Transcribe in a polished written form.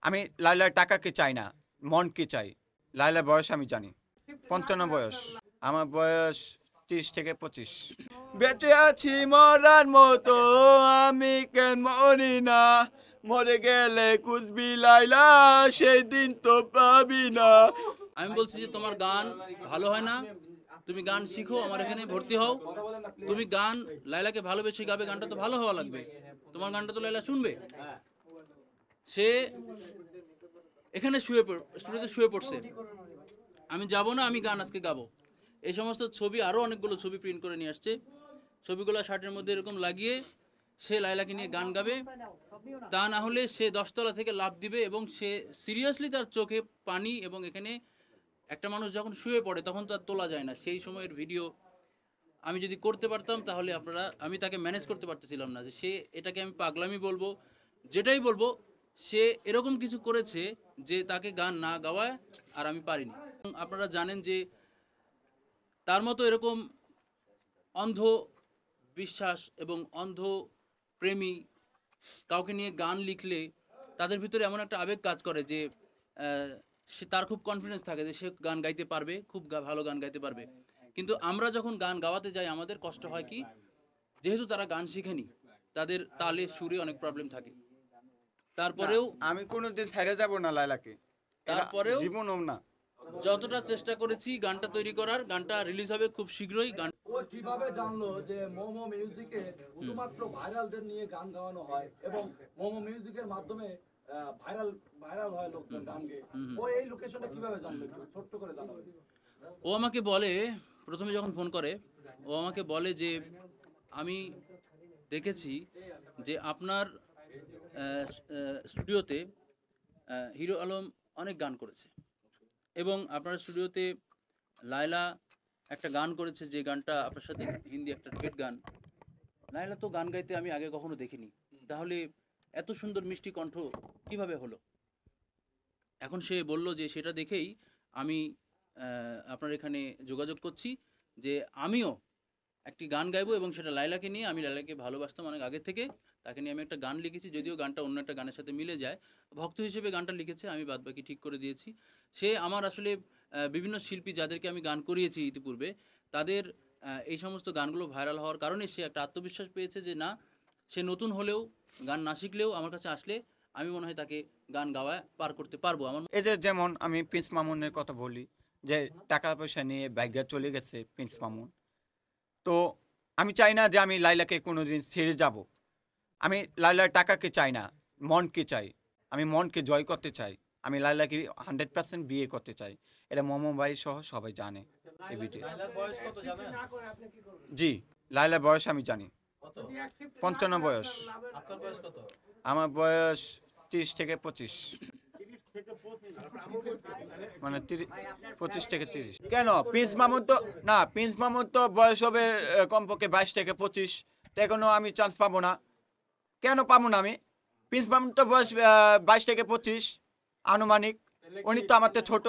আমি লাইলার টাকাকে চাই না, মনকে চাই। লাইলার বয়স আমি জানি, 55 বয়স। আমার বয়স 30 থেকে 25। বেঁচে আছি মরার মতো, আমি কেন মরি না? মরে গেলে কুচবি লাইলা, সেই দিন তো পাবি না। আমি বলছি যে তোমার গান ভালো হয় না, তুমি গান শিখো, আমার এখানে ভর্তি হও। তুমি গান লাইলাকে ভালোবেসে গাবে, গানটা তো ভালো হওয়া লাগবে, তোমার গানটা তো লাইলা শুনবে। সে এখানে স্টুডিওতে শুয়ে পড়ছে, আমি যাব না, আমি গান আজকে গাবো। এই সমস্ত ছবি, আরও অনেকগুলো ছবি প্রিন্ট করে নিয়ে আসছে। ছবিগুলো শার্টের মধ্যে এরকম লাগিয়ে সে লাইলাকে নিয়ে গান গাবে। তা না হলে সে 10 তলা থেকে লাফ দিবে, এবং সে সিরিয়াসলি, তার চোখে পানি। এবং এখানে একটা মানুষ যখন শুয়ে পড়ে তখন তার তোলা যায় না। সেই সময়ের ভিডিও আমি যদি করতে পারতাম তাহলে আমি তাকে ম্যানেজ করতে পারতেছিলাম না যে সে এটাকে আমি পাগলামি বলবো, যেটাই বলবো। সে এরকম কিছু করেছে যে তাকে গান না গাওয়ায় আর আমি পারিনি। আপনারা জানেন যে তার মতো এরকম অন্ধ বিশ্বাস এবং অন্ধ প্রেমী কাউকে নিয়ে গান লিখলে তাদের ভিতরে এমন একটা আবেগ কাজ করে যে সে, তার খুব কনফিডেন্স থাকে যে সে গান গাইতে পারবে, খুব ভালো গান গাইতে পারবে। কিন্তু আমরা যখন গান গাওয়াতে যাই আমাদের কষ্ট হয় কি, যেহেতু তারা গান শিখেনি, তাদের তালে সুরে অনেক প্রবলেম থাকে। তারপরেও আমি কোনোদিন ছেড়ে যাব না লাইলাকে, তারপরেও জীবনও না। যতটা চেষ্টা করেছি গানটা তৈরি করার, গানটা রিলিজ হবে খুব শীঘ্রই। গান ও কিভাবে জানলো যে মোমো মিউজিকে শুধুমাত্র ভাইরালদের নিয়ে গান গাওয়ানো হয় এবং মোমো মিউজিকের মাধ্যমে ভাইরাল ভাইরাল হয় লোকজন গান গেয়ে? ও এই লোকেশনটা কিভাবে জানলো, একটু ছোট্ট করে জানাবে। ও আমাকে বলে, প্রথমে যখন ফোন করে, ও আমাকে বলে যে আমি দেখেছি যে আপনার স্টুডিওতে হিরো আলম অনেক গান করেছে, এবং আপনার স্টুডিওতে লায়লা একটা গান করেছে, যে গানটা আপনার সাথে হিন্দি একটা ডুয়েট গান। লায়লা তো গান গাইতে আমি আগে কখনো দেখিনি, তাহলে এত সুন্দর মিষ্টি কণ্ঠ কিভাবে হলো? এখন সে বলল যে সেটা দেখেই আমি আপনার এখানে যোগাযোগ করছি, যে আমিও একটি গান গাইবো, এবং সেটা লায়লাকে নিয়ে। আমি লায়লাকে ভালোবাসতাম অনেক আগে থেকে, তাকে নিয়ে আমি একটা গান লিখেছি, যদিও গানটা অন্য একটা গানের সাথে মিলে যায়। ভক্ত হিসেবে গানটা লিখেছে, আমি বাদবাকি ঠিক করে দিয়েছি। সে আমার আসলে বিভিন্ন শিল্পী যাদেরকে আমি গান করিয়েছি ইতিপূর্বে, তাদের এই সমস্ত গানগুলো ভাইরাল হওয়ার কারণে সে একটা আত্মবিশ্বাস পেয়েছে যে না, সে নতুন হলেও, গান না শিখলেও আমার কাছে আসলে আমি মনে হয় তাকে গান গাওয়ায় পার করতে পারবো। আমার এই যে যেমন আমি প্রিন্স মামুনের কথা বলি, যে টাকা পয়সা নিয়ে বাইরে চলে গেছে প্রিন্স মামুন। তো আমি চাই না যে আমি লাইলাকে কোনোদিন ছেড়ে যাব। আমি লাইলার টাকাকে চাই না, মনকে চাই। আমি মনকে জয় করতে চাই। আমি লাইলাকে 100% বিয়ে করতে চাই। এটা মোমো ভাই সহ সবাই জানে এই ভিডিও। জি, লাইলার বয়স আমি জানি, 55 বয়স। আমার বয়স 30 থেকে 25। মানে 25 থেকে 30। কেন? প্রিন্স মামুন তো না, প্রিন্স মামুন তো বয়স হবে কমপক্ষে 22 থেকে 25। তো এখনো আমি চান্স পাবো না। কেন পাবো না আমি? প্রিন্স মামুন তো বয়স 22 থেকে 25 আনুমানিক। উনি তো আমার তো ছোট।